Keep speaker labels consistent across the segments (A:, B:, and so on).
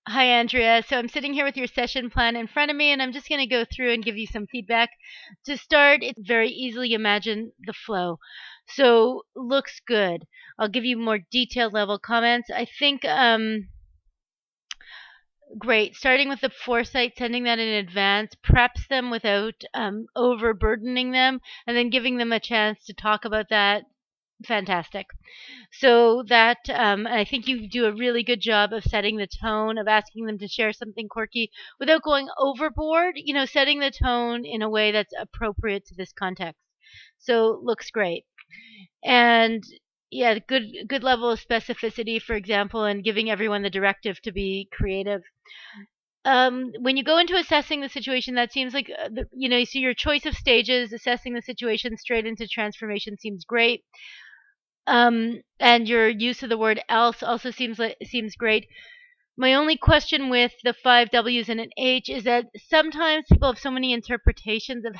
A: Hi, Andrea. So I'm sitting here with your session plan in front of me, and I'm just going to go through and give you some feedback. To start, it's very easily imagine the flow. So looks good. I'll give you more detailed level comments. I think great. Starting with the foresight, sending that in advance, preps them without overburdening them, and then giving them a chance to talk about that. Fantastic. So that I think you do a really good job of setting the tone, of asking them to share something quirky without going overboard, setting the tone in a way that's appropriate to this context. So looks great. And yeah, good level of specificity, for example, and giving everyone the directive to be creative. When you go into assessing the situation, that seems like so your choice of stages, assessing the situation straight into transformation seems great. And your use of the word else also seems great. My only question with the five W's and an H is that sometimes people have so many interpretations of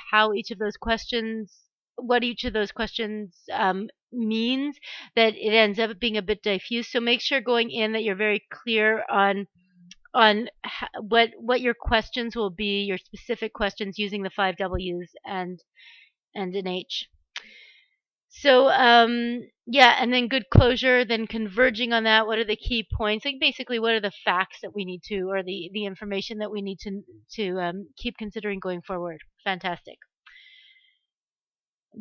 A: what each of those questions means, that it ends up being a bit diffuse. So make sure going in that you're very clear on what your questions will be, your specific questions using the five W's and an H. So yeah, and then good closure, then converging on that. What are the key points? Like basically, what are the facts that we need to, or the information that we need to keep considering going forward? Fantastic.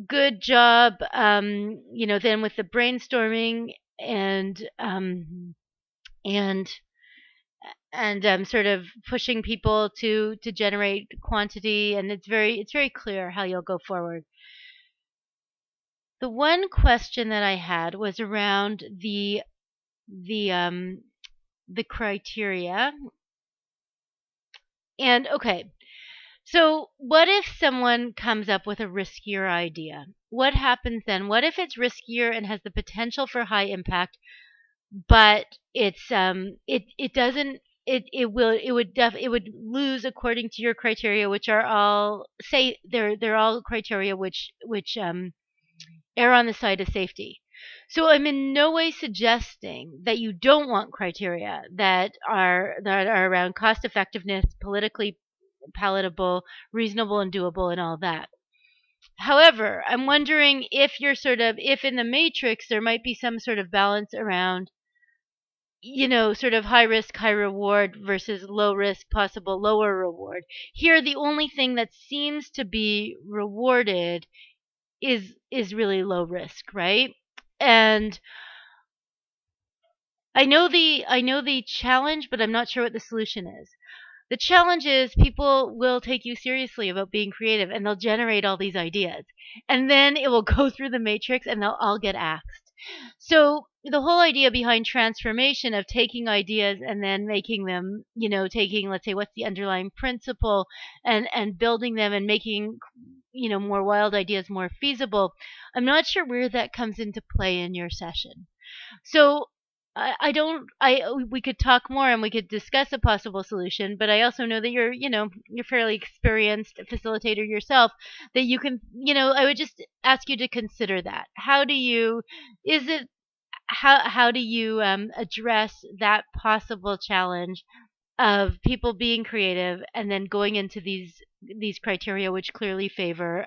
A: Good job. Then with the brainstorming and sort of pushing people to generate quantity, and it's very clear how you'll go forward. The one question that I had was around the the criteria. And okay, so what if someone comes up with a riskier idea? What happens then? What if it's riskier and has the potential for high impact, but it doesn't it would lose according to your criteria, which are all, say, they're all criteria which err on the side of safety. So I'm in no way suggesting that you don't want criteria that are around cost effectiveness, politically palatable, reasonable and doable, and all that. However, I'm wondering if in the matrix there might be some sort of balance around, sort of high risk, high reward versus low risk, possible lower reward. Here, the only thing that seems to be rewarded is really low risk, right? And I know the challenge, but I'm not sure what the solution is. The challenge is people will take you seriously about being creative, and they'll generate all these ideas. And then it will go through the matrix and they'll all get axed. So the whole idea behind transformation, of taking ideas and then making them, taking, let's say, what's the underlying principle, and building them and making, more wild ideas more feasible. I'm not sure where that comes into play in your session. So I don't I we could talk more and we could discuss a possible solution, but I also know that you're fairly experienced facilitator yourself, that you can, I would just ask you to consider that. Is it how do you address that possible challenge of people being creative and then going into these criteria which clearly favor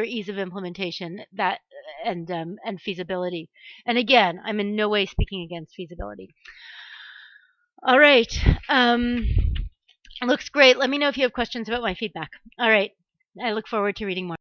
A: ease of implementation, that and feasibility. And again, I'm in no way speaking against feasibility. All right. Looks great. Let me know if you have questions about my feedback. All right. I look forward to reading more.